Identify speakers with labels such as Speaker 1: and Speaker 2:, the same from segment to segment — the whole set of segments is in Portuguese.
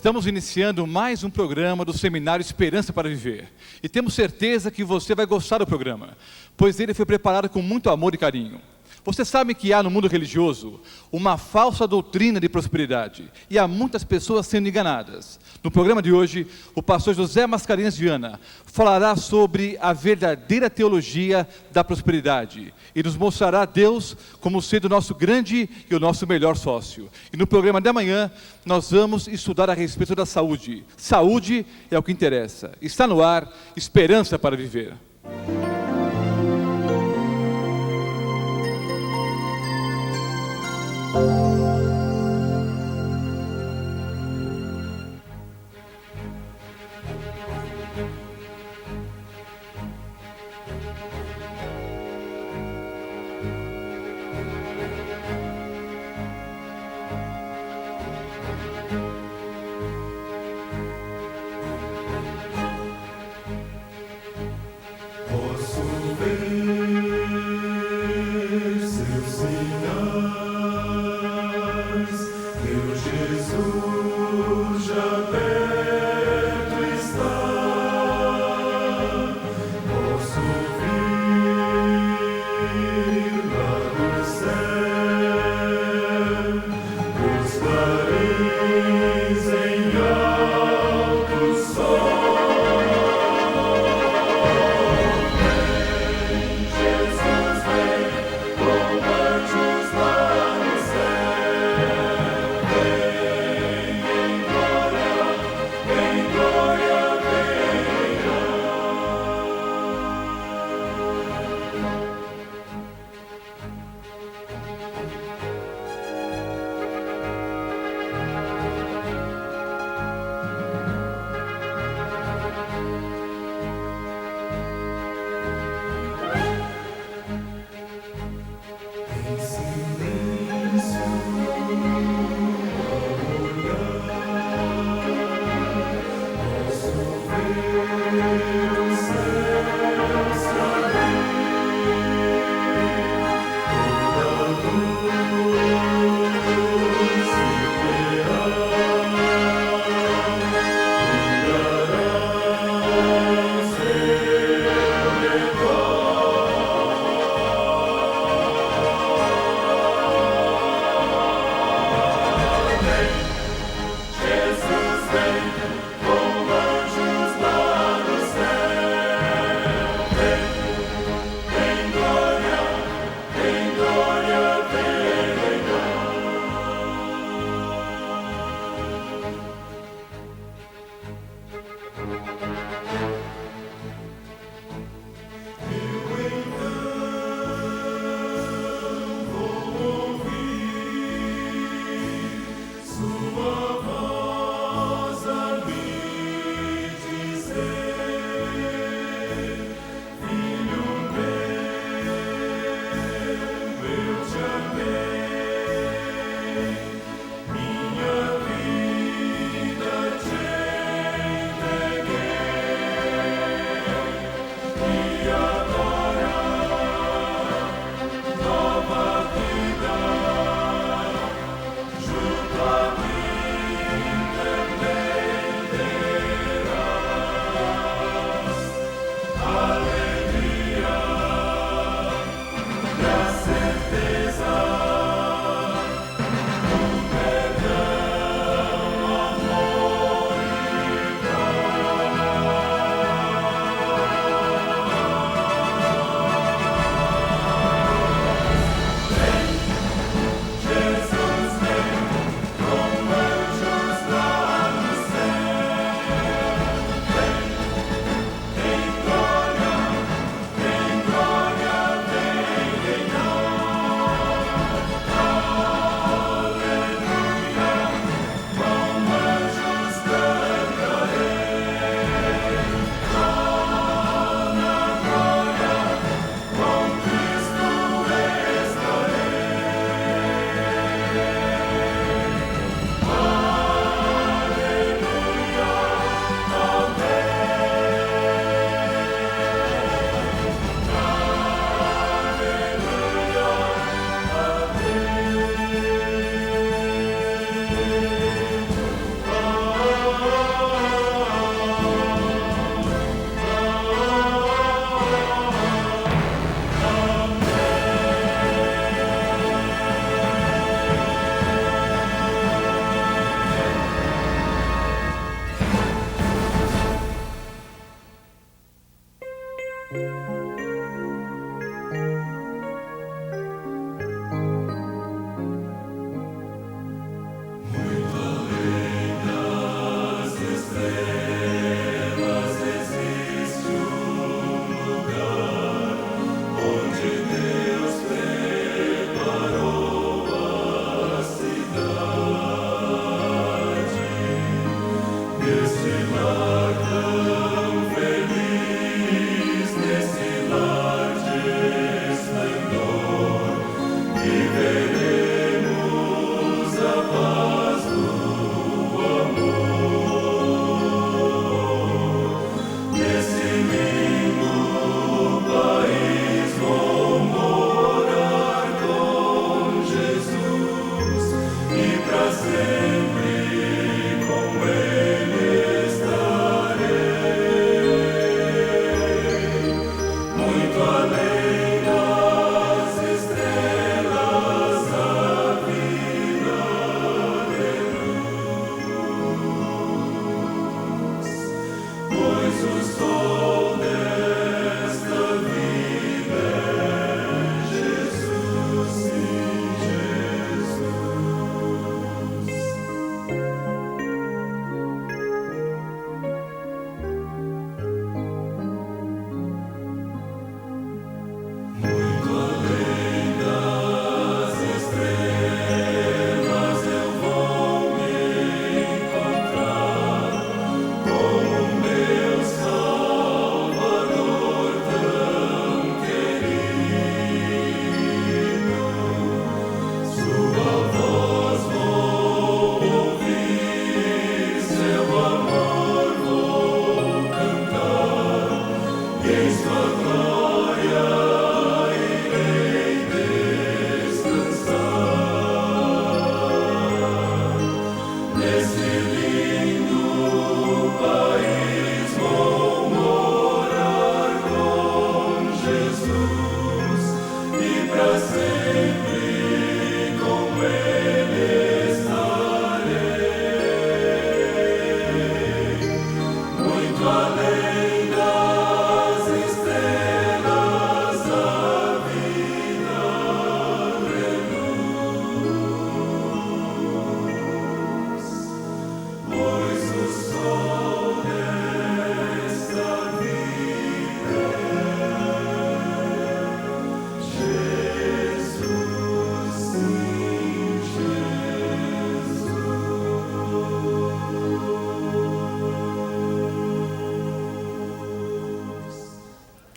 Speaker 1: Estamos iniciando mais um programa do Seminário Esperança para Viver. E temos certeza que você vai gostar do programa, pois ele foi preparado com muito amor e carinho. Você sabe que há no mundo religioso uma falsa doutrina de prosperidade, e há muitas pessoas sendo enganadas. No programa de hoje, o pastor José Mascarenhas Viana falará sobre a verdadeira teologia da prosperidade e nos mostrará Deus como sendo o nosso grande e o nosso melhor sócio. E no programa de amanhã, nós vamos estudar a respeito da saúde. Saúde é o que interessa. Está no ar, Esperança para Viver.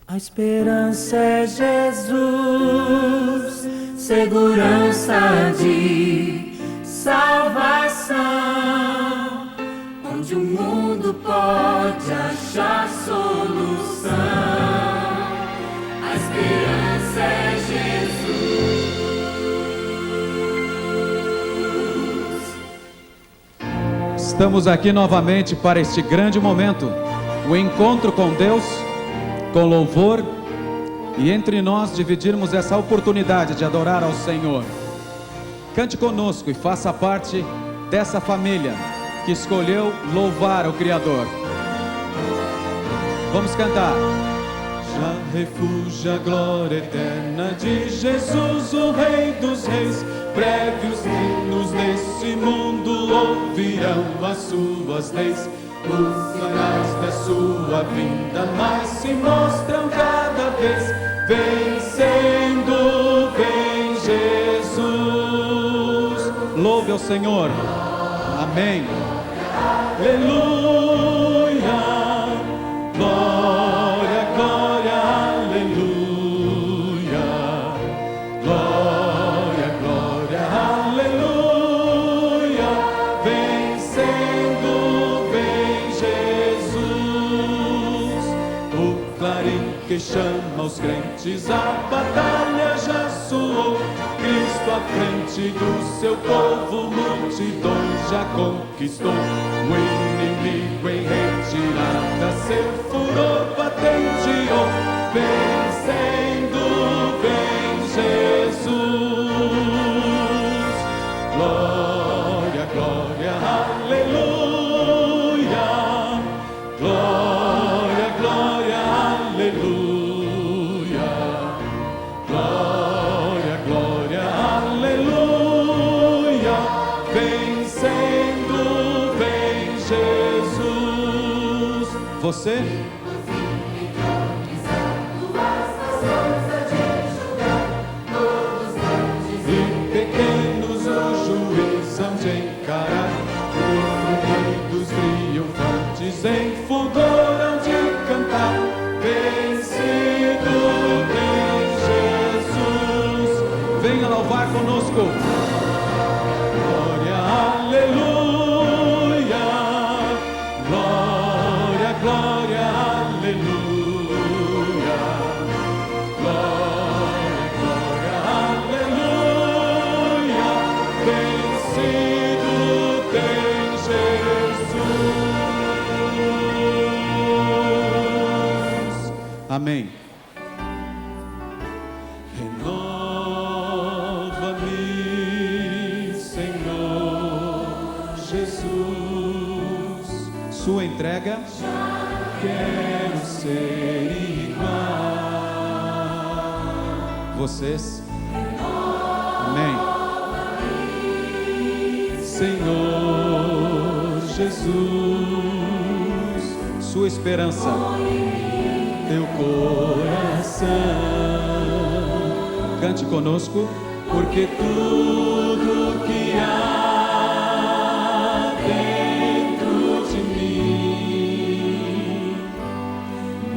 Speaker 2: A esperança é Jesus, segurança de salvação, onde o mundo pode achar solução. A esperança é Jesus.
Speaker 3: Estamos aqui novamente para este grande momento, o encontro com Deus, com louvor, e entre nós dividirmos essa oportunidade de adorar ao Senhor. Cante conosco e faça parte dessa família que escolheu louvar o Criador. Vamos cantar. Já refúgio a glória eterna de Jesus, o Rei dos Reis. Breve os reinos desse mundo ouvirão as suas leis. Os sinais da sua vinda mais se mostram cada vez. Vencendo, vem Jesus. Louve ao Senhor. Amém. Aleluia. Glória, glória, aleluia. Glória, glória, aleluia. Vencendo, que chama os crentes, a batalha já soou. Cristo à frente do seu povo, multidões já conquistou. O inimigo em retirada, seu furor patenteou. Vencendo, vem Jesus. Glória, glória, aleluia. Glória, glória, aleluia. Você? E pequenos o juiz hão de encarar, oprimidos triunfantes em fulgor hão de cantar. Vencido tem Jesus. Venha louvar conosco. Glória, aleluia. Glória, glória, aleluia. Glória, glória, aleluia. Vencido tem Jesus. Amém. Renova-me, Senhor Jesus. Sua entrega. Quero ser igual. Vocês. Amém. Senhor Jesus. Sua esperança. Teu coração. Cante conosco, porque tudo que há dentro de mim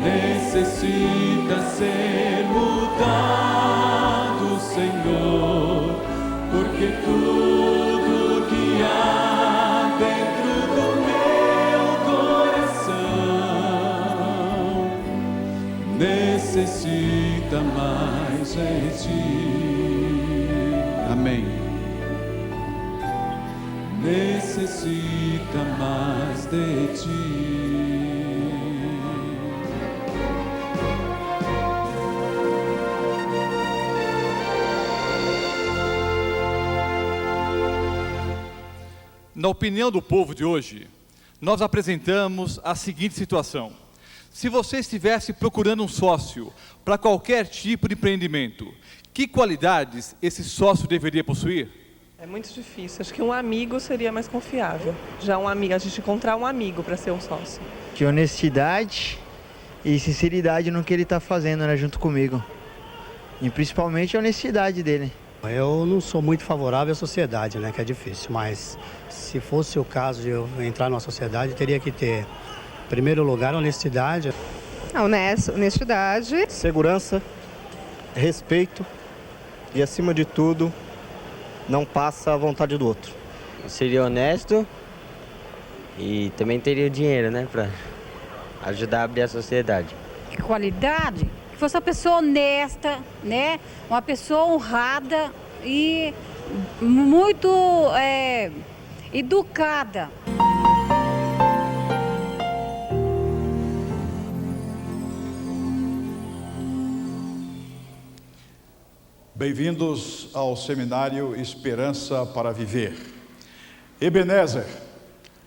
Speaker 3: necessita ser mudado, Senhor, porque tudo que há dentro do meu coração necessita mais de ti. Amém. Necessita mais de ti.
Speaker 1: Na opinião do povo de hoje, nós apresentamos a seguinte situação. Se você estivesse procurando um sócio para qualquer tipo de empreendimento, que qualidades esse sócio deveria possuir?
Speaker 4: É muito difícil. Acho que um amigo seria mais confiável. Já um amigo, a gente encontrar um amigo para ser um sócio.
Speaker 5: De honestidade e sinceridade no que ele está fazendo, né, junto comigo. E principalmente a honestidade dele.
Speaker 6: Eu não sou muito favorável à sociedade, né, que é difícil, mas se fosse o caso de eu entrar numa sociedade, teria que ter, em primeiro lugar, honestidade.
Speaker 7: Honestidade.
Speaker 8: Segurança, respeito e, acima de tudo, não passa a vontade do outro.
Speaker 9: Seria honesto e também teria o dinheiro, né, para ajudar a abrir a sociedade.
Speaker 7: Que qualidade? Que fosse uma pessoa honesta, né? Uma pessoa honrada e muito educada.
Speaker 10: Bem-vindos ao seminário Esperança para Viver. Ebenezer,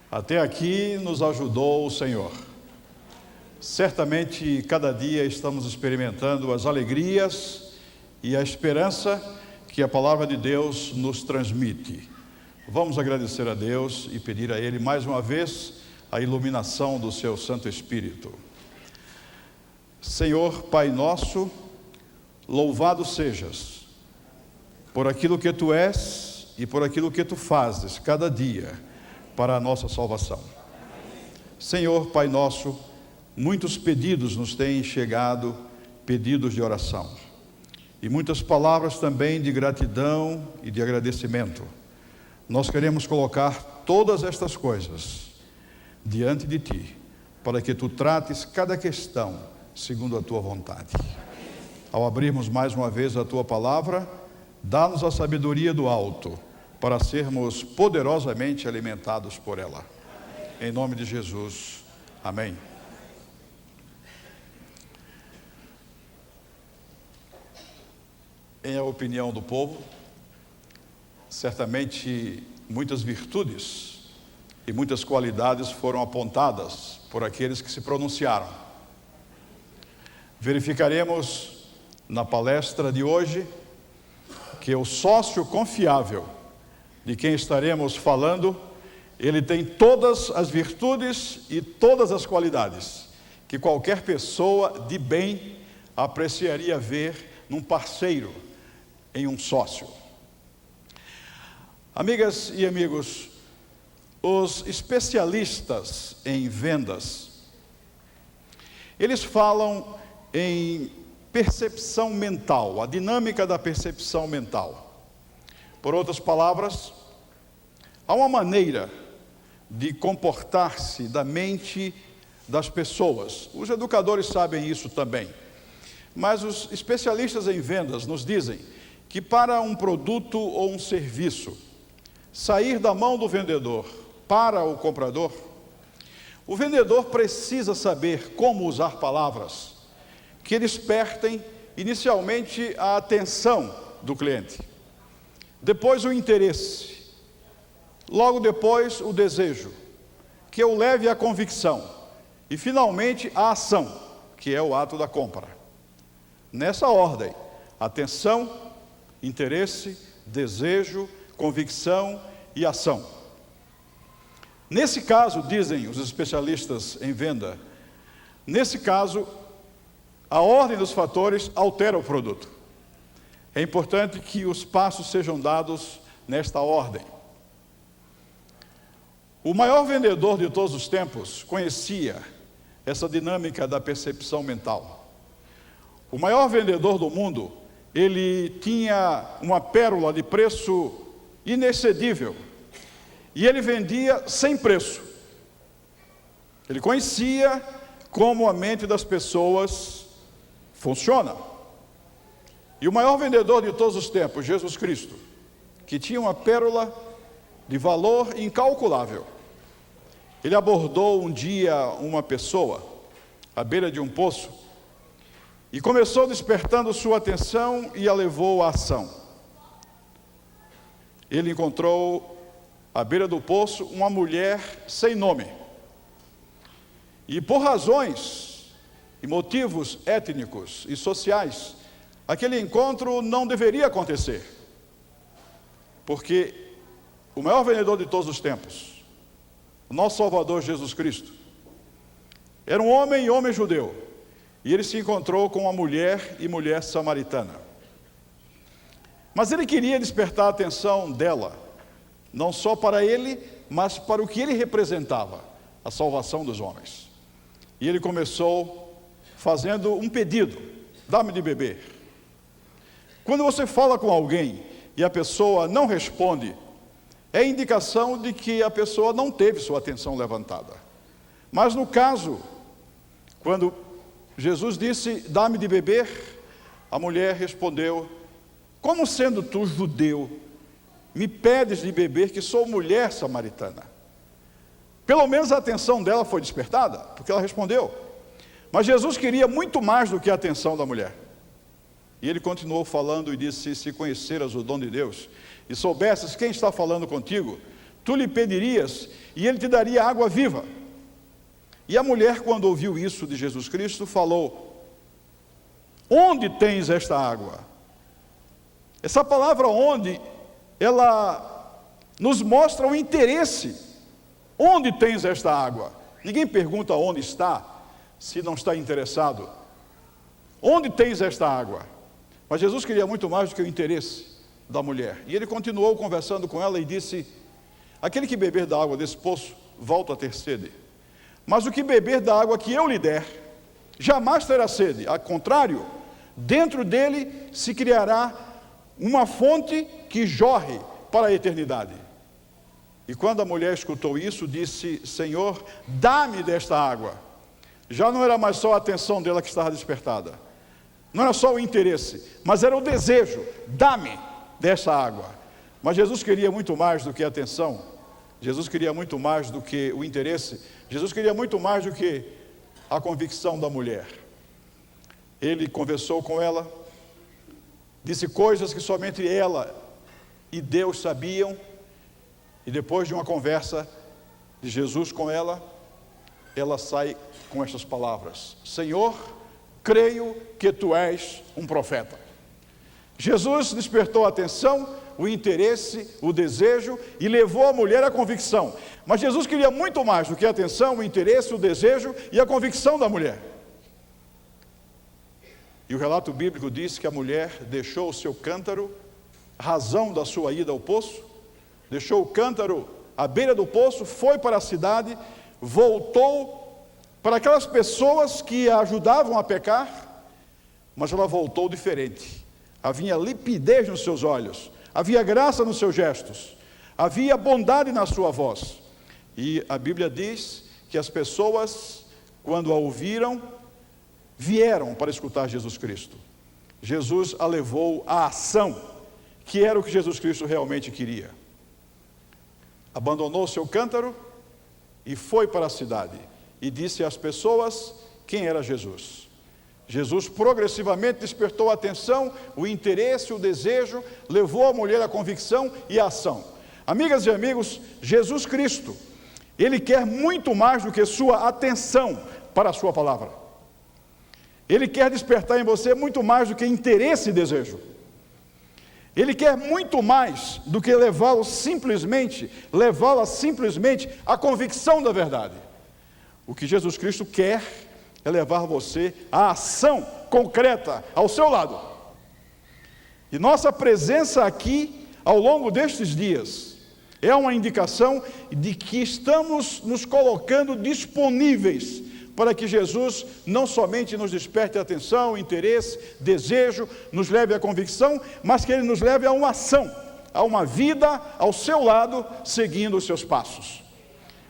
Speaker 10: até aqui nos ajudou o Senhor. Certamente, cada dia estamos experimentando as alegrias e a esperança que a palavra de Deus nos transmite. Vamos agradecer a Deus e pedir a Ele mais uma vez a iluminação do seu Santo Espírito. Senhor, Pai nosso, louvado sejas por aquilo que Tu és e por aquilo que Tu fazes cada dia para a nossa salvação. Senhor, Pai nosso, muitos pedidos nos têm chegado, pedidos de oração, e muitas palavras também de gratidão e de agradecimento. Nós queremos colocar todas estas coisas diante de Ti, para que Tu trates cada questão segundo a Tua vontade. Ao abrirmos mais uma vez a Tua palavra, dá-nos a sabedoria do alto, para sermos poderosamente alimentados por ela. Em nome de Jesus, amém. Em a opinião do povo, certamente muitas virtudes e muitas qualidades foram apontadas por aqueles que se pronunciaram. Verificaremos na palestra de hoje que o sócio confiável de quem estaremos falando, ele tem todas as virtudes e todas as qualidades que qualquer pessoa de bem apreciaria ver num parceiro, em um sócio. Amigas e amigos, os especialistas em vendas, eles falam em percepção mental, a dinâmica da percepção mental. Por outras palavras, há uma maneira de comportar-se da mente das pessoas. Os educadores sabem isso também. Mas os especialistas em vendas nos dizem que para um produto ou um serviço sair da mão do vendedor para o comprador, o vendedor precisa saber como usar palavras que despertem inicialmente a atenção do cliente, depois o interesse, logo depois o desejo, que o leve à convicção e finalmente a ação, que é o ato da compra. Nessa ordem: atenção, interesse, desejo, convicção e ação. Nesse caso, dizem os especialistas em venda, nesse caso, a ordem dos fatores altera o produto. É importante que os passos sejam dados nesta ordem. O maior vendedor de todos os tempos conhecia essa dinâmica da percepção mental. O maior vendedor do mundo, ele tinha uma pérola de preço inexcedível. E ele vendia sem preço. Ele conhecia como a mente das pessoas funciona. E o maior vendedor de todos os tempos, Jesus Cristo, que tinha uma pérola de valor incalculável. Ele abordou um dia uma pessoa à beira de um poço e começou despertando sua atenção e a levou à ação. Ele encontrou à beira do poço uma mulher sem nome. E por razões e motivos étnicos e sociais, aquele encontro não deveria acontecer. Porque o maior vendedor de todos os tempos, o nosso Salvador Jesus Cristo, era um homem e homem judeu. E ele se encontrou com uma mulher e mulher samaritana. Mas ele queria despertar a atenção dela, não só para ele, mas para o que ele representava, a salvação dos homens. E ele começou fazendo um pedido: dá-me de beber. Quando você fala com alguém e a pessoa não responde, é indicação de que a pessoa não teve sua atenção levantada. Mas no caso, quando Jesus disse, dá-me de beber, a mulher respondeu, como sendo tu judeu, me pedes de beber que sou mulher samaritana? Pelo menos a atenção dela foi despertada, porque ela respondeu. Mas Jesus queria muito mais do que a atenção da mulher. E ele continuou falando e disse, se conheceras o dom de Deus, e soubesses quem está falando contigo, tu lhe pedirias, e ele te daria água viva. E a mulher, quando ouviu isso de Jesus Cristo, falou, onde tens esta água? Essa palavra onde, ela nos mostra o interesse. Onde tens esta água? Ninguém pergunta onde está, se não está interessado. Onde tens esta água? Mas Jesus queria muito mais do que o interesse da mulher. E ele continuou conversando com ela e disse, aquele que beber da água desse poço, volta a ter sede. Mas o que beber da água que eu lhe der, jamais terá sede. Ao contrário, dentro dele se criará uma fonte que jorre para a eternidade. E quando a mulher escutou isso, disse, Senhor, dá-me desta água. Já não era mais só a atenção dela que estava despertada. Não era só o interesse, mas era o desejo, dá-me dessa água. Mas Jesus queria muito mais do que a atenção. Jesus queria muito mais do que o interesse. Jesus queria muito mais do que a convicção da mulher. Ele conversou com ela, disse coisas que somente ela e Deus sabiam. E depois de uma conversa de Jesus com ela, ela sai com estas palavras, Senhor, creio que tu és um profeta. Jesus despertou a atenção, o interesse, o desejo e levou a mulher à convicção. Mas Jesus queria muito mais do que a atenção, o interesse, o desejo e a convicção da mulher. E o relato bíblico diz que a mulher deixou o seu cântaro, razão da sua ida ao poço, deixou o cântaro à beira do poço, foi para a cidade, voltou para aquelas pessoas que a ajudavam a pecar, mas ela voltou diferente. Havia limpidez nos seus olhos, havia graça nos seus gestos, havia bondade na sua voz. E a Bíblia diz que as pessoas, quando a ouviram, vieram para escutar Jesus Cristo. Jesus a levou à ação, que era o que Jesus Cristo realmente queria. Abandonou seu cântaro e foi para a cidade e disse às pessoas quem era Jesus. Jesus progressivamente despertou a atenção, o interesse, o desejo, levou a mulher à convicção e à ação. Amigas e amigos, Jesus Cristo, Ele quer muito mais do que sua atenção para a sua palavra. Ele quer despertar em você muito mais do que interesse e desejo. Ele quer muito mais do que levá-la simplesmente à convicção da verdade. O que Jesus Cristo quer é levar você à ação concreta ao seu lado. E nossa presença aqui, ao longo destes dias, é uma indicação de que estamos nos colocando disponíveis para que Jesus não somente nos desperte atenção, interesse, desejo, nos leve à convicção, mas que Ele nos leve a uma ação, a uma vida ao seu lado, seguindo os seus passos.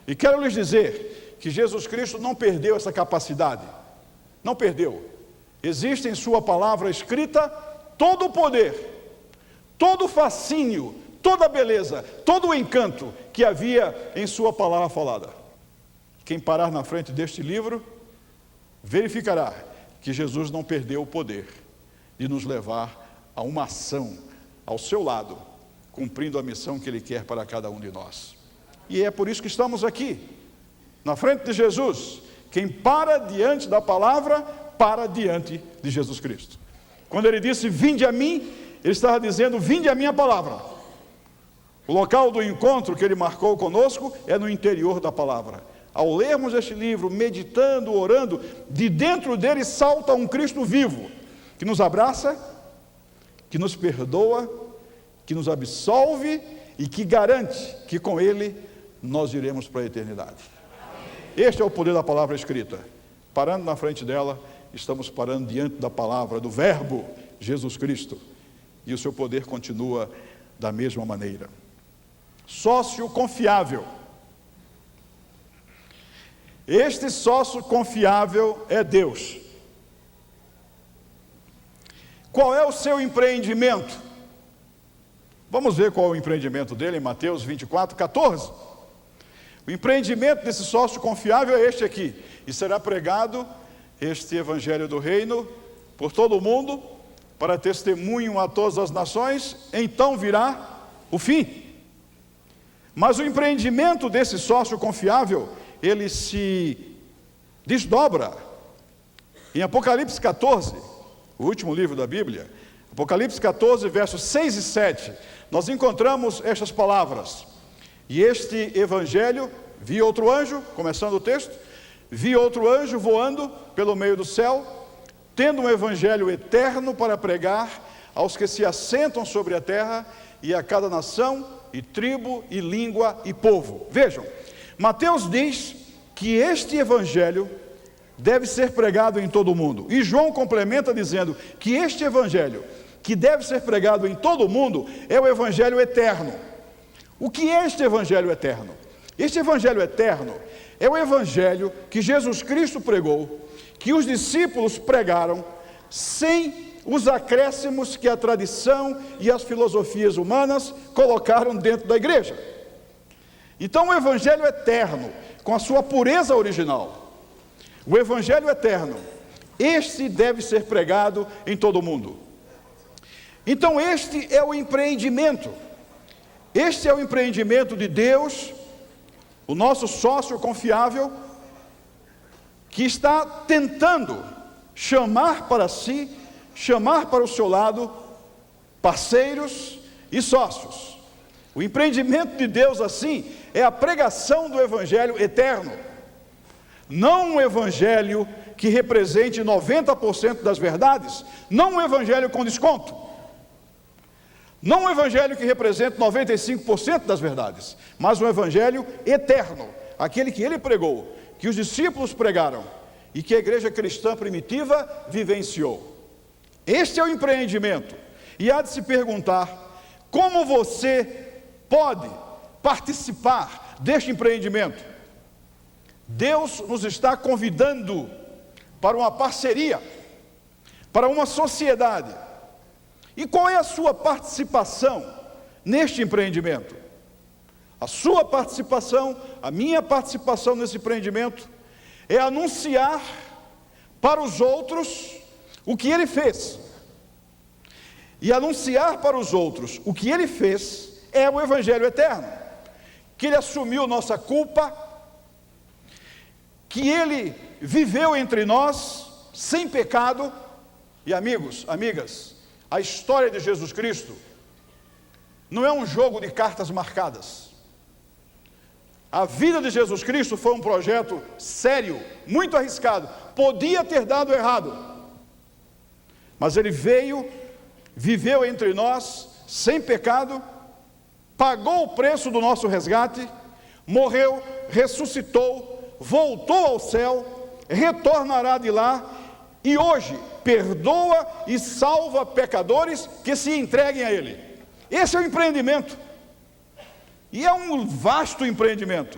Speaker 10: E quero lhes dizer que Jesus Cristo não perdeu essa capacidade, não perdeu. Existe em sua palavra escrita todo o poder, todo o fascínio, toda a beleza, todo o encanto que havia em sua palavra falada. Quem parar na frente deste livro, verificará que Jesus não perdeu o poder de nos levar a uma ação ao seu lado, cumprindo a missão que Ele quer para cada um de nós. E é por isso que estamos aqui, na frente de Jesus. Quem para diante da palavra, para diante de Jesus Cristo. Quando Ele disse, vinde a mim, Ele estava dizendo, vinde a minha palavra. O local do encontro que Ele marcou conosco é no interior da palavra. Ao lermos este livro, meditando, orando, de dentro dele salta um Cristo vivo, que nos abraça, que nos perdoa, que nos absolve e que garante que com Ele nós iremos para a eternidade. Este é o poder da palavra escrita. Parando na frente dela, estamos parando diante da palavra, do Verbo, Jesus Cristo. E o seu poder continua da mesma maneira. Sócio confiável. Este sócio confiável é Deus. Qual é o seu empreendimento? Vamos ver qual é o empreendimento dele em Mateus 24, 14. O empreendimento desse sócio confiável é este aqui. E será pregado este evangelho do reino por todo o mundo, para testemunho a todas as nações, então virá o fim. Mas o empreendimento desse sócio confiável, ele se desdobra em Apocalipse 14, o último livro da Bíblia. Apocalipse 14, versos 6 e 7, nós encontramos estas palavras. E este evangelho, vi outro anjo, começando o texto, vi outro anjo voando pelo meio do céu, tendo um evangelho eterno para pregar aos que se assentam sobre a terra, e a cada nação, e tribo, e língua, e povo. Vejam, Mateus diz que este evangelho deve ser pregado em todo o mundo. E João complementa dizendo que este evangelho, que deve ser pregado em todo o mundo, é o evangelho eterno. O que é este evangelho eterno? Este evangelho eterno é o evangelho que Jesus Cristo pregou, que os discípulos pregaram, sem os acréscimos que a tradição e as filosofias humanas colocaram dentro da igreja. Então o evangelho eterno, com a sua pureza original, o evangelho eterno, este deve ser pregado em todo o mundo. Então este é o empreendimento, este é o empreendimento de Deus, o nosso sócio confiável, que está tentando chamar para si, chamar para o seu lado, parceiros e sócios. O empreendimento de Deus assim é a pregação do evangelho eterno, não um evangelho que represente 90% das verdades, não um evangelho com desconto, não um evangelho que represente 95% das verdades, mas um evangelho eterno, aquele que ele pregou, que os discípulos pregaram e que a igreja cristã primitiva vivenciou. Este é o empreendimento. E há de se perguntar: como você pode participar deste empreendimento? Deus nos está convidando para uma parceria, para uma sociedade. E qual é a sua participação neste empreendimento? A sua participação, a minha participação nesse empreendimento é anunciar para os outros o que ele fez. E anunciar para os outros o que ele fez é o evangelho eterno, que ele assumiu nossa culpa, que ele viveu entre nós sem pecado. E amigos, amigas, a história de Jesus Cristo não é um jogo de cartas marcadas. A vida de Jesus Cristo foi um projeto sério, muito arriscado, podia ter dado errado, mas ele veio, viveu entre nós sem pecado, pagou o preço do nosso resgate, morreu, ressuscitou, voltou ao céu, retornará de lá e hoje perdoa e salva pecadores que se entreguem a ele. Esse é o empreendimento. E é um vasto empreendimento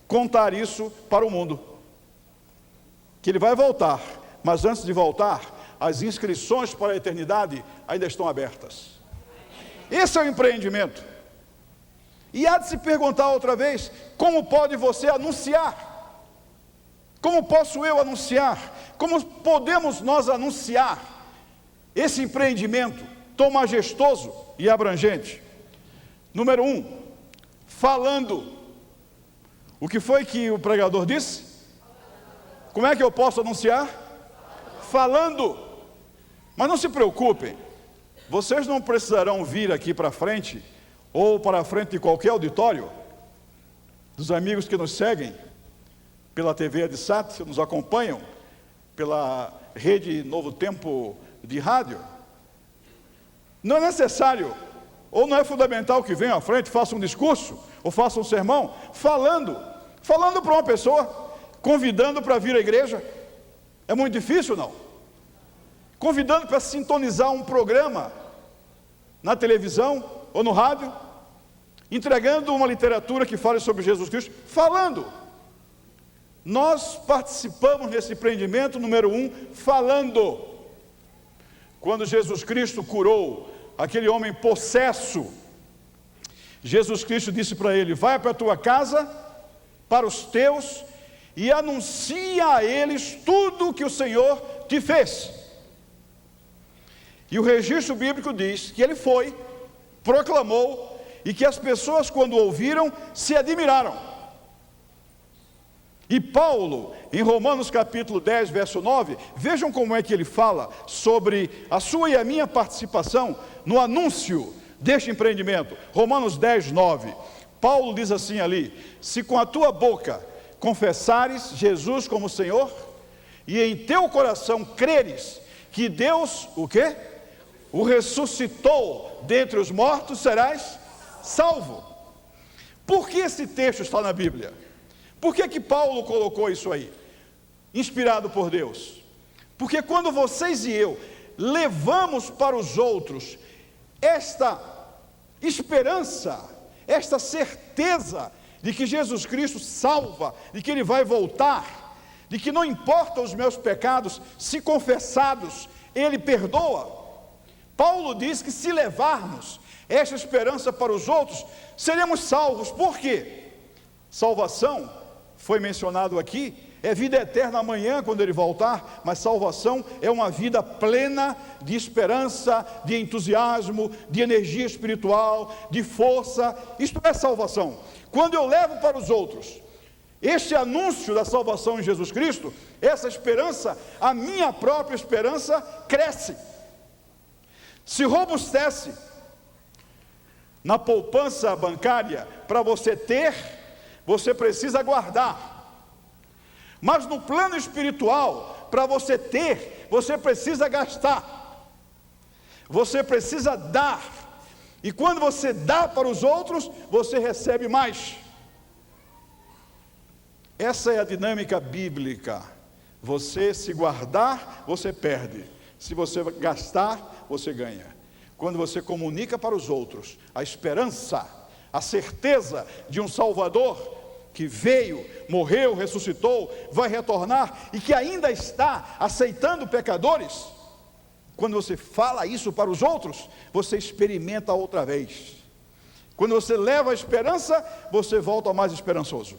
Speaker 10: contar isso para o mundo, que ele vai voltar, mas antes de voltar, as inscrições para a eternidade ainda estão abertas. Esse é o empreendimento. E há de se perguntar outra vez: como pode você anunciar? Como posso eu anunciar? Como podemos nós anunciar esse empreendimento tão majestoso e abrangente? Número 1, falando. O que foi que o pregador disse? Como é que eu posso anunciar? Falando. Mas não se preocupem, vocês não precisarão vir aqui para frente, ou para a frente de qualquer auditório, dos amigos que nos seguem pela TV Adsat, nos acompanham pela rede Novo Tempo de rádio. Não é necessário, ou não é fundamental que venham à frente, façam um discurso, ou façam um sermão, falando para uma pessoa, convidando para vir à igreja. É muito difícil, não? Convidando para sintonizar um programa na televisão ou no rádio, entregando uma literatura que fale sobre Jesus Cristo, falando. Nós participamos nesse empreendimento, número 1, falando. Quando Jesus Cristo curou aquele homem possesso, Jesus Cristo disse para ele: vai para a tua casa, para os teus, e anuncia a eles tudo o que o Senhor te fez. E o registro bíblico diz que ele foi, proclamou, e que as pessoas, quando ouviram, se admiraram. E Paulo, em Romanos capítulo 10, verso 9, vejam como é que ele fala sobre a sua e a minha participação no anúncio deste empreendimento. Romanos 10, 9, Paulo diz assim ali: se com a tua boca confessares Jesus como Senhor, e em teu coração creres que Deus, o quê? O ressuscitou dentre os mortos, serás salvo. Por que esse texto está na Bíblia? Por que Paulo colocou isso aí? Inspirado por Deus. Porque quando vocês e eu levamos para os outros esta esperança, esta certeza de que Jesus Cristo salva, de que Ele vai voltar, de que não importa os meus pecados, se confessados, Ele perdoa. Paulo diz que se levarmos esta esperança para os outros, seremos salvos. Por quê? Salvação, foi mencionado aqui, é vida eterna amanhã quando Ele voltar, mas salvação é uma vida plena de esperança, de entusiasmo, de energia espiritual, de força. Isto é salvação. Quando eu levo para os outros este anúncio da salvação em Jesus Cristo, essa esperança, a minha própria esperança cresce, se robustece. Na poupança bancária, para você ter, você precisa guardar. Mas no plano espiritual, para você ter, você precisa gastar. Você precisa dar. E quando você dá para os outros, você recebe mais. Essa é a dinâmica bíblica. Você se guardar, você perde. Se você gastar, você ganha. Quando você comunica para os outros a esperança, a certeza de um Salvador que veio, morreu, ressuscitou, vai retornar e que ainda está aceitando pecadores, quando você fala isso para os outros, você experimenta outra vez. Quando você leva a esperança, você volta mais esperançoso.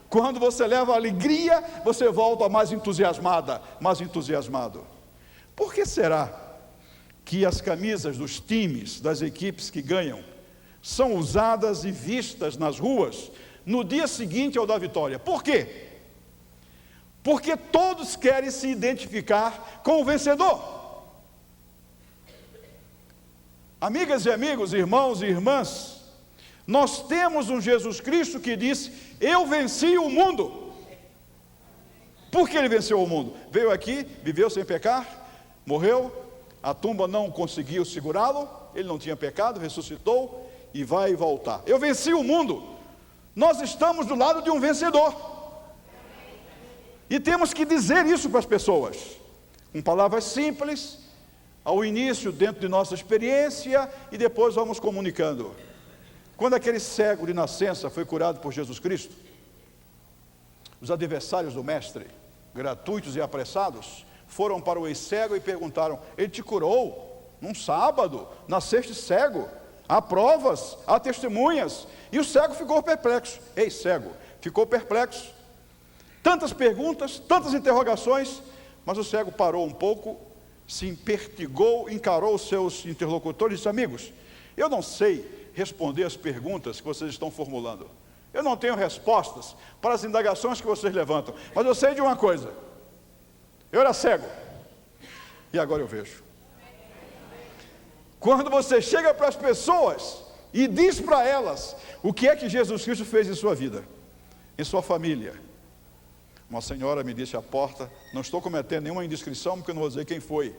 Speaker 10: Quando você leva a alegria, você volta mais entusiasmada, mais entusiasmado. Por que será que as camisas dos times, das equipes que ganham, são usadas e vistas nas ruas no dia seguinte ao da vitória? Por quê? Porque todos querem se identificar com o vencedor. Amigas e amigos, irmãos e irmãs, nós temos um Jesus Cristo que disse: eu venci o mundo. Por que ele venceu o mundo? Veio aqui, viveu sem pecar, morreu, a tumba não conseguiu segurá-lo, ele não tinha pecado, ressuscitou e vai voltar. Eu venci o mundo. Nós estamos do lado de um vencedor. E temos que dizer isso para as pessoas, com palavras simples, ao início dentro de nossa experiência, e depois vamos comunicando. Quando aquele cego de nascença foi curado por Jesus Cristo, os adversários do mestre, gratuitos e apressados, foram para o ex-cego e perguntaram: ele te curou num sábado, nasceste cego, há provas, há testemunhas. E o cego ficou perplexo. Ex-cego ficou perplexo. Tantas perguntas, tantas interrogações, mas o cego parou um pouco, se impertigou, encarou os seus interlocutores e disse: amigos, eu não sei responder as perguntas que vocês estão formulando. Eu não tenho respostas para as indagações que vocês levantam, mas eu sei de uma coisa: eu era cego e agora eu vejo. Quando você chega para as pessoas e diz para elas o que é que Jesus Cristo fez em sua vida, em sua família. Uma senhora me disse à porta, não estou cometendo nenhuma indiscrição porque eu não vou dizer quem foi,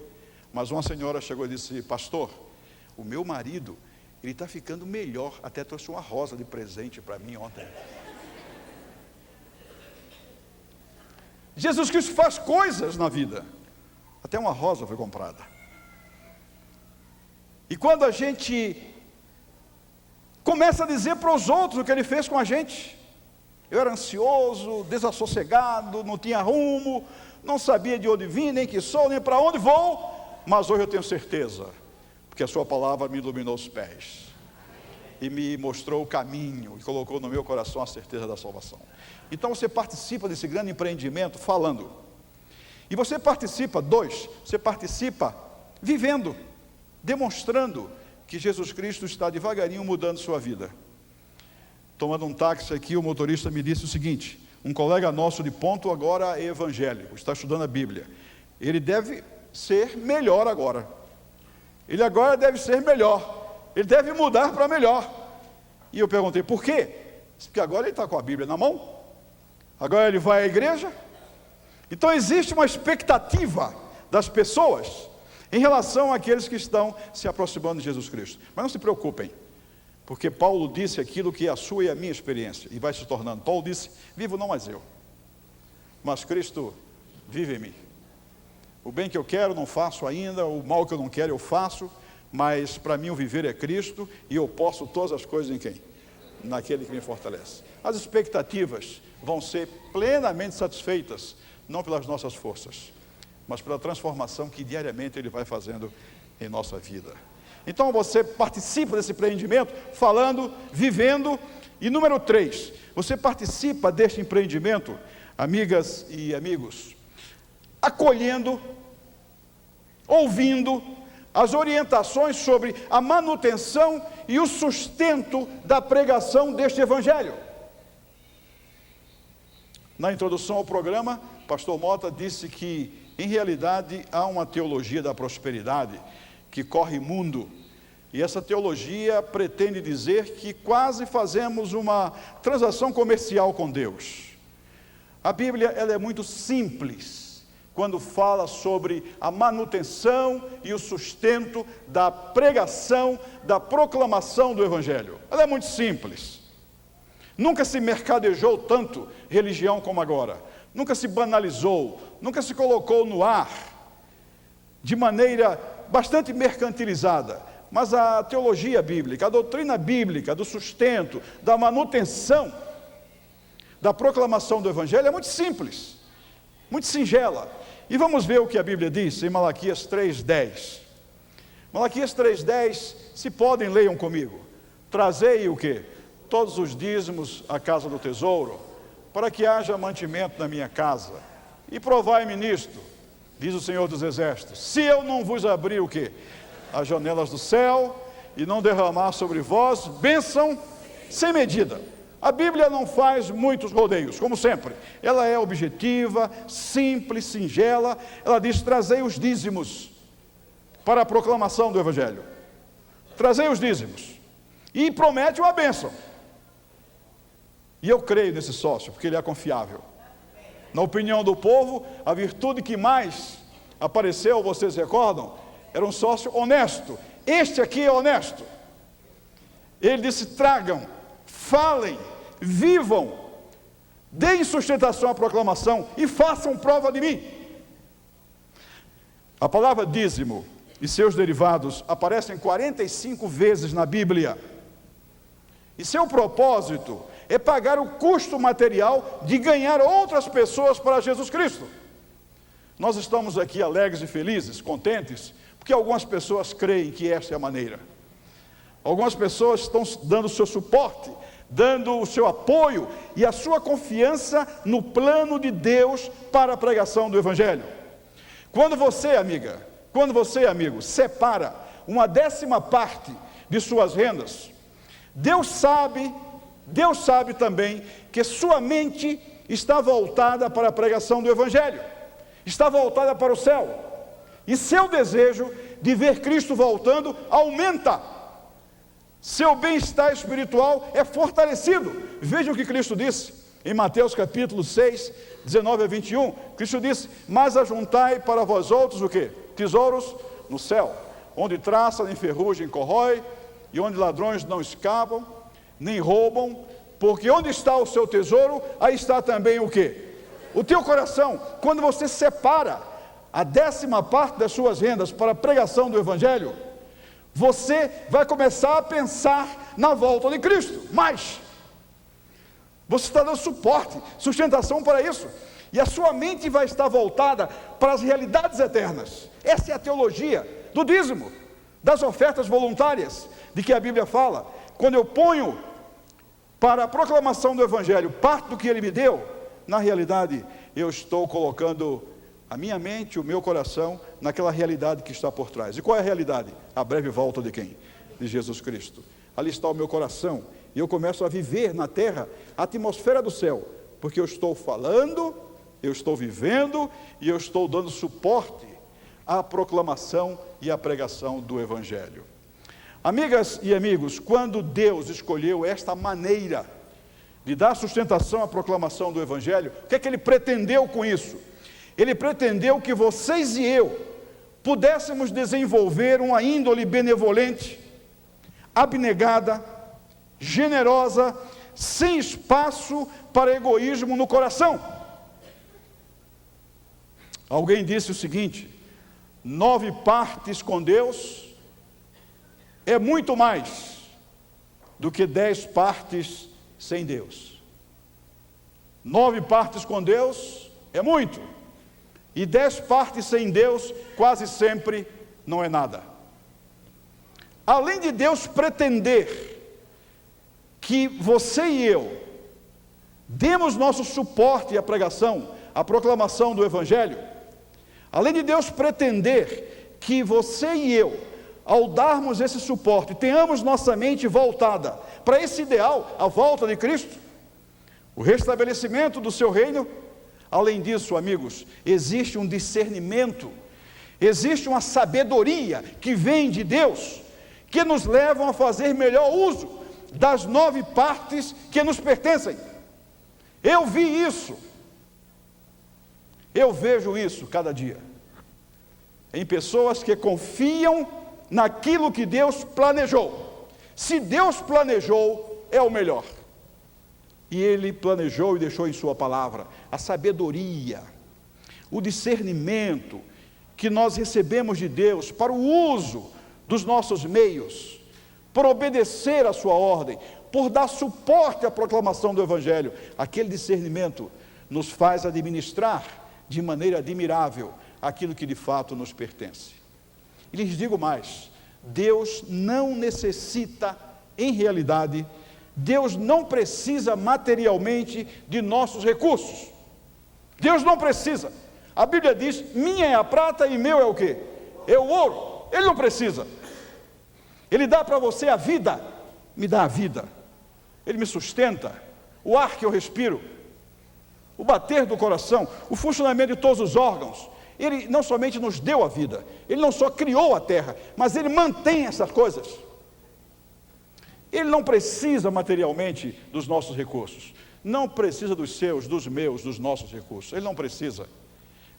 Speaker 10: mas uma senhora chegou e disse: pastor, o meu marido, ele está ficando melhor, até trouxe uma rosa de presente para mim ontem. Jesus Cristo faz coisas na vida, até uma rosa foi comprada. E quando a gente começa a dizer para os outros o que ele fez com a gente, eu era ansioso, desassossegado, não tinha rumo, não sabia de onde vim, nem que sou, nem para onde vou, mas hoje eu tenho certeza, porque a sua palavra me iluminou os pés e me mostrou o caminho e colocou no meu coração a certeza da salvação. Então você participa desse grande empreendimento falando, e você participa, você participa vivendo, demonstrando que Jesus Cristo está devagarinho mudando sua vida. Tomando um táxi aqui, o motorista me disse o seguinte: um colega nosso de ponto agora é evangélico, está estudando a Bíblia, ele deve ser melhor agora, ele agora deve ser melhor, ele deve mudar para melhor. E eu perguntei: por quê? Porque agora ele está com a Bíblia na mão, agora ele vai à igreja. Então existe uma expectativa das pessoas em relação àqueles que estão se aproximando de Jesus Cristo. Mas não se preocupem, porque Paulo disse aquilo que é a sua e a minha experiência, e vai se tornando. Paulo disse: vivo não mais eu, mas Cristo vive em mim. O bem que eu quero não faço ainda, o mal que eu não quero eu faço, mas para mim o viver é Cristo, e eu posso todas as coisas em quem? Naquele que me fortalece. As expectativas vão ser plenamente satisfeitas, não pelas nossas forças, mas pela transformação que diariamente Ele vai fazendo em nossa vida. Então você participa desse empreendimento falando, vivendo. E número 3, você participa deste empreendimento, amigas e amigos, acolhendo, ouvindo as orientações sobre a manutenção e o sustento da pregação deste evangelho. Na introdução ao programa, pastor Mota disse que em realidade há uma teologia da prosperidade que corre mundo, e essa teologia pretende dizer que quase fazemos uma transação comercial com Deus. A Bíblia, ela é muito simples, quando fala sobre a manutenção e o sustento da pregação, da proclamação do Evangelho. Ela é muito simples. Nunca se mercadejou tanto religião como agora. Nunca se banalizou, nunca se colocou no ar de maneira bastante mercantilizada. Mas a teologia bíblica, a doutrina bíblica do sustento, da manutenção, da proclamação do Evangelho é muito simples, muito singela. E vamos ver o que a Bíblia diz em Malaquias 3:10. Malaquias 3:10, se podem, leiam comigo. Trazei o quê? Todos os dízimos à casa do tesouro, para que haja mantimento na minha casa. E provai-me nisto, diz o Senhor dos Exércitos, se eu não vos abrir o quê? As janelas do céu, e não derramar sobre vós bênção sem medida. A Bíblia não faz muitos rodeios, como sempre. Ela é objetiva, simples, singela. Ela diz, trazei os dízimos para a proclamação do Evangelho. Trazei os dízimos. E promete uma bênção. E eu creio nesse sócio, porque ele é confiável. Na opinião do povo, a virtude que mais apareceu, vocês recordam, era um sócio honesto. Este aqui é honesto. Ele disse, tragam, falem, vivam, deem sustentação à proclamação e façam prova de mim. A palavra dízimo e seus derivados aparecem 45 vezes na Bíblia. E seu propósito é pagar o custo material de ganhar outras pessoas para Jesus Cristo. Nós estamos aqui alegres e felizes, contentes, porque algumas pessoas creem que esta é a maneira. Algumas pessoas estão dando o seu suporte, dando o seu apoio e a sua confiança no plano de Deus para a pregação do Evangelho. Quando você, amiga, amigo, separa uma 10ª de suas rendas, Deus sabe também que sua mente está voltada para a pregação do Evangelho, está voltada para o céu, e seu desejo de ver Cristo voltando aumenta. Seu bem-estar espiritual é fortalecido. Veja o que Cristo disse em Mateus capítulo 6, 19 a 21. Cristo disse, mas ajuntai para vós outros o quê? Tesouros no céu, onde traça nem ferrugem corrói, e onde ladrões não escapam, nem roubam, porque onde está o seu tesouro, aí está também o quê? O teu coração. Quando você separa a 10ª das suas rendas para a pregação do Evangelho, você vai começar a pensar na volta de Cristo, mas você está dando suporte, sustentação para isso, e a sua mente vai estar voltada para as realidades eternas. Essa é a teologia do dízimo, das ofertas voluntárias, de que a Bíblia fala. Quando eu ponho para a proclamação do Evangelho parte do que Ele me deu, na realidade eu estou colocando a minha mente, o meu coração, naquela realidade que está por trás. E qual é a realidade? A breve volta de quem? De Jesus Cristo. Ali está o meu coração, e eu começo a viver na terra a atmosfera do céu, porque eu estou falando, eu estou vivendo, e eu estou dando suporte à proclamação e à pregação do Evangelho. Amigas e amigos, quando Deus escolheu esta maneira de dar sustentação à proclamação do Evangelho, o que é que Ele pretendeu com isso? Ele pretendeu que vocês e eu pudéssemos desenvolver uma índole benevolente, abnegada, generosa, sem espaço para egoísmo no coração. Alguém disse o seguinte: 9 partes com Deus é muito mais do que 10 partes sem Deus. 9 partes com Deus é muito, e 10 partes sem Deus quase sempre não é nada. Além de Deus pretender que você e eu demos nosso suporte à pregação, à proclamação do Evangelho, além de Deus pretender que você e eu, ao darmos esse suporte, tenhamos nossa mente voltada para esse ideal, a volta de Cristo, o restabelecimento do seu reino. Além disso, amigos, existe um discernimento, existe uma sabedoria que vem de Deus, que nos levam a fazer melhor uso das 9 partes que nos pertencem. Eu vi isso. Eu vejo isso cada dia, em pessoas que confiam naquilo que Deus planejou. Se Deus planejou, é o melhor. E Ele planejou e deixou em sua palavra a sabedoria, o discernimento que nós recebemos de Deus para o uso dos nossos meios, por obedecer a sua ordem, por dar suporte à proclamação do Evangelho. Aquele discernimento nos faz administrar de maneira admirável aquilo que de fato nos pertence. E lhes digo mais, Deus não necessita, em realidade, Deus não precisa materialmente de nossos recursos. Deus não precisa. A Bíblia diz, minha é a prata e meu é o quê? É o ouro. Ele não precisa. Ele dá para você a vida, me dá a vida. Ele me sustenta, o ar que eu respiro, o bater do coração, o funcionamento de todos os órgãos. Ele não somente nos deu a vida, Ele não só criou a terra, mas Ele mantém essas coisas. Ele não precisa materialmente dos nossos recursos, não precisa dos seus, dos meus, dos nossos recursos, Ele não precisa.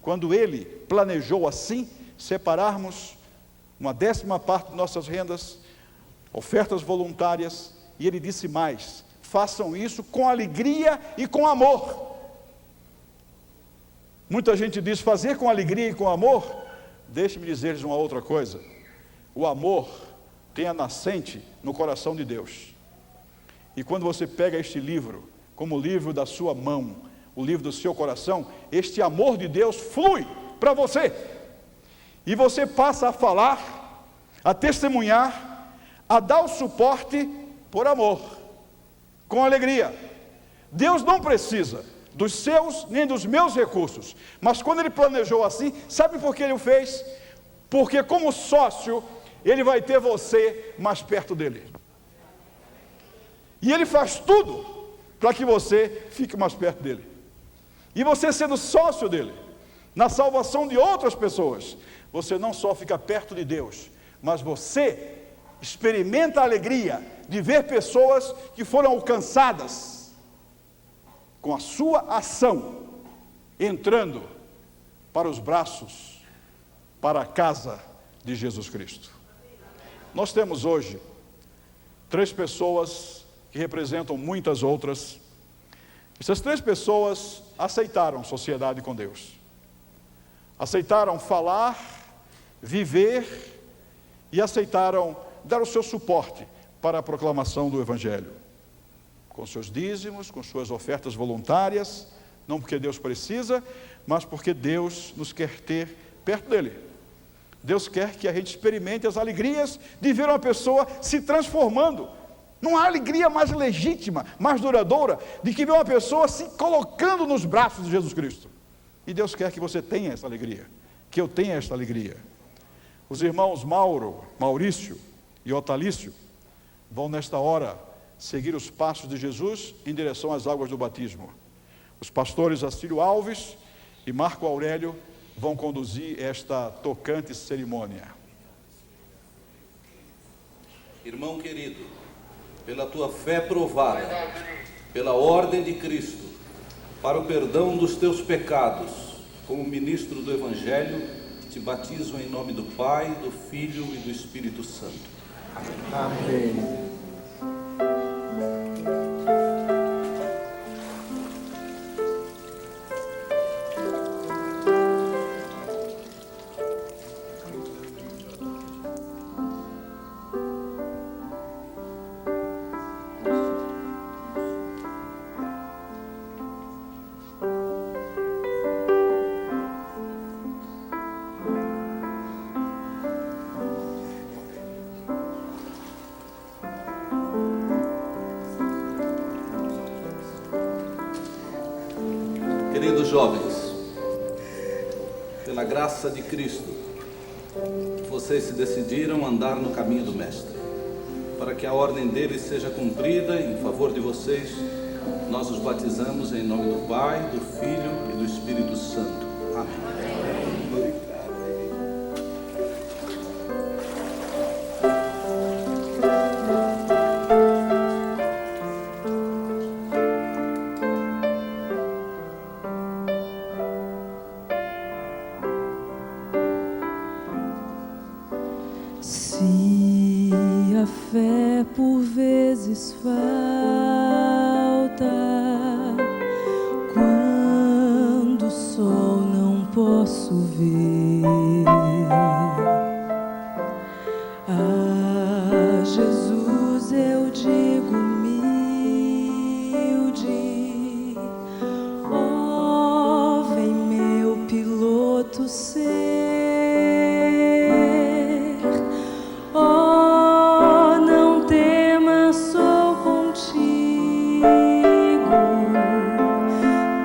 Speaker 10: Quando Ele planejou assim, separarmos uma 10ª de nossas rendas, ofertas voluntárias, e Ele disse mais, façam isso com alegria e com amor. Muita gente diz, fazer com alegria e com amor. Deixe-me dizer-lhes uma outra coisa, o amor tem a nascente no coração de Deus, e quando você pega este livro, como o livro da sua mão, o livro do seu coração, este amor de Deus flui para você, e você passa a falar, a testemunhar, a dar o suporte por amor, com alegria. Deus não precisa dos seus nem dos meus recursos, mas quando Ele planejou assim, sabe por que Ele o fez? Porque como sócio, Ele vai ter você mais perto dEle, e Ele faz tudo para que você fique mais perto dEle, e você sendo sócio dEle, na salvação de outras pessoas, você não só fica perto de Deus, mas você experimenta a alegria de ver pessoas que foram alcançadas com a sua ação, entrando para os braços, para a casa de Jesus Cristo. Nós temos hoje 3 pessoas que representam muitas outras. Essas 3 pessoas aceitaram sociedade com Deus, aceitaram falar, viver e aceitaram dar o seu suporte para a proclamação do Evangelho, com seus dízimos, com suas ofertas voluntárias, não porque Deus precisa, mas porque Deus nos quer ter perto dEle. Deus quer que a gente experimente as alegrias de ver uma pessoa se transformando. Não há alegria mais legítima, mais duradoura, de que ver uma pessoa se colocando nos braços de Jesus Cristo. E Deus quer que você tenha essa alegria, que eu tenha essa alegria. Os irmãos Maurício e Otalício vão nesta hora seguir os passos de Jesus em direção às águas do batismo. Os pastores Acílio Alves e Marco Aurélio vão conduzir esta tocante cerimônia.
Speaker 11: Irmão querido, pela tua fé provada, pela ordem de Cristo, para o perdão dos teus pecados, como ministro do Evangelho, te batizo em nome do Pai, do Filho e do Espírito Santo. Amém. Amém. Queridos jovens, pela graça de Cristo, vocês se decidiram andar no caminho do Mestre. Para que a ordem dele seja cumprida em favor de vocês, nós os batizamos em nome do Pai, do Filho e do Espírito Santo. Amém.
Speaker 2: Se a fé por vezes falta, quando o sol não posso ver, a Jesus eu digo humilde, ó, vem meu piloto ser. Oh, não temas, sou contigo,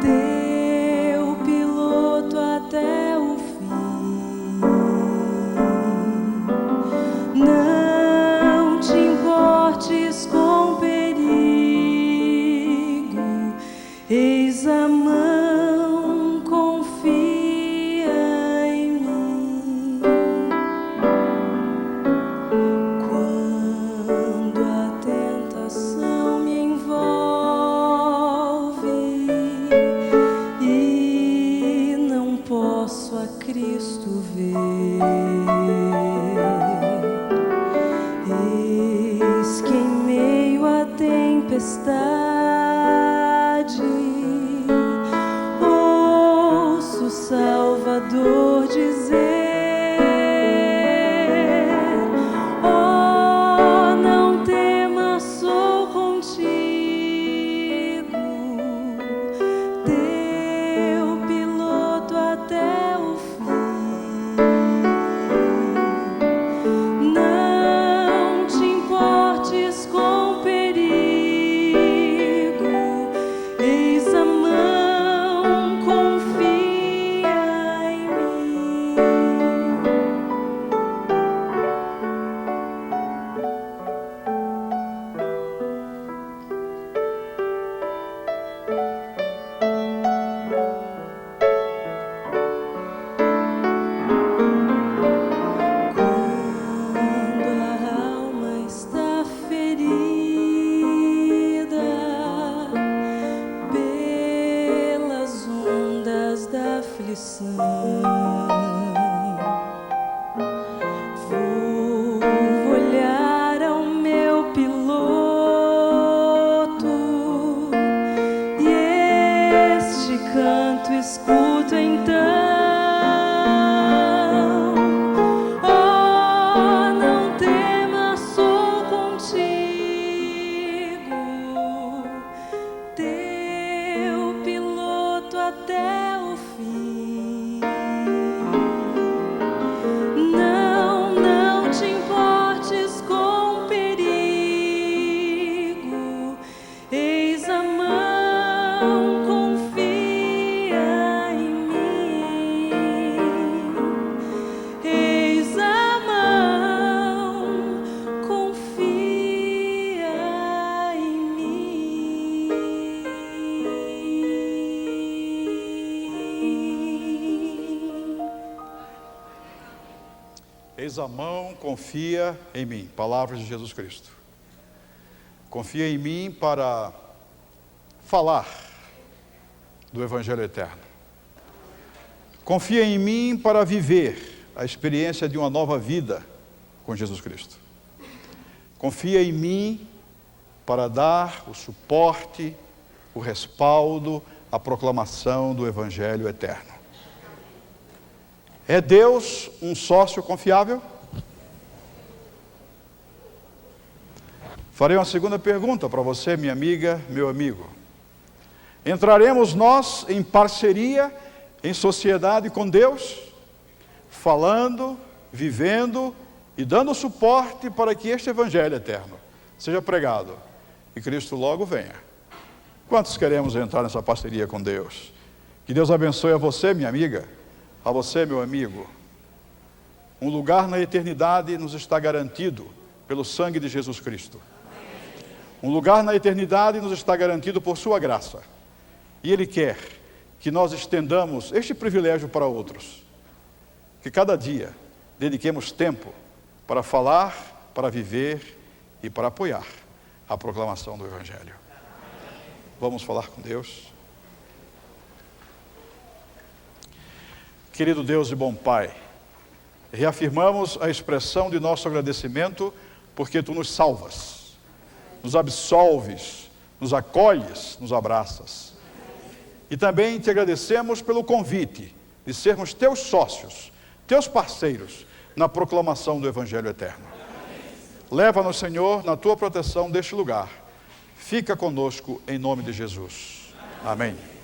Speaker 2: teu piloto até o fim. Não te importes com perigo, eis a mão, confia em mim. Quando a tentação me envolve e não posso a Cristo ver, eis que em meio à tempestade ouço o Salvador dizer: oh, não temas, sou contigo, teu piloto até o fim. Não te importes com perigo, eis a mão, confia em mim. Quando a alma está ferida pelas ondas da aflição, vou olhar ao meu piloto e este canto escuto então. Oh, não temas, sou contigo, teu piloto até o fim. Não te importes com perigo, eis a mão, confia em mim. Eis a mão, confia em mim.
Speaker 10: Eis a mão, confia em mim. Palavras de Jesus Cristo. Confia em mim para falar do Evangelho eterno. Confia em mim para viver a experiência de uma nova vida com Jesus Cristo. Confia em mim para dar o suporte, o respaldo, a proclamação do Evangelho eterno. É Deus um sócio confiável? Farei uma segunda pergunta para você, minha amiga, meu amigo. Entraremos nós em parceria, em sociedade com Deus, falando, vivendo e dando suporte para que este Evangelho eterno seja pregado e Cristo logo venha? Quantos queremos entrar nessa parceria com Deus? Que Deus abençoe a você, minha amiga, a você, meu amigo. Um lugar na eternidade nos está garantido pelo sangue de Jesus Cristo. Um lugar na eternidade nos está garantido por sua graça. E Ele quer que nós estendamos este privilégio para outros. Que cada dia dediquemos tempo para falar, para viver e para apoiar a proclamação do Evangelho. Vamos falar com Deus. Querido Deus e bom Pai, reafirmamos a expressão de nosso agradecimento porque Tu nos salvas, nos absolves, nos acolhes, nos abraças. E também Te agradecemos pelo convite de sermos Teus sócios, Teus parceiros na proclamação do Evangelho eterno. Leva-nos, Senhor, na Tua proteção deste lugar. Fica conosco em nome de Jesus. Amém.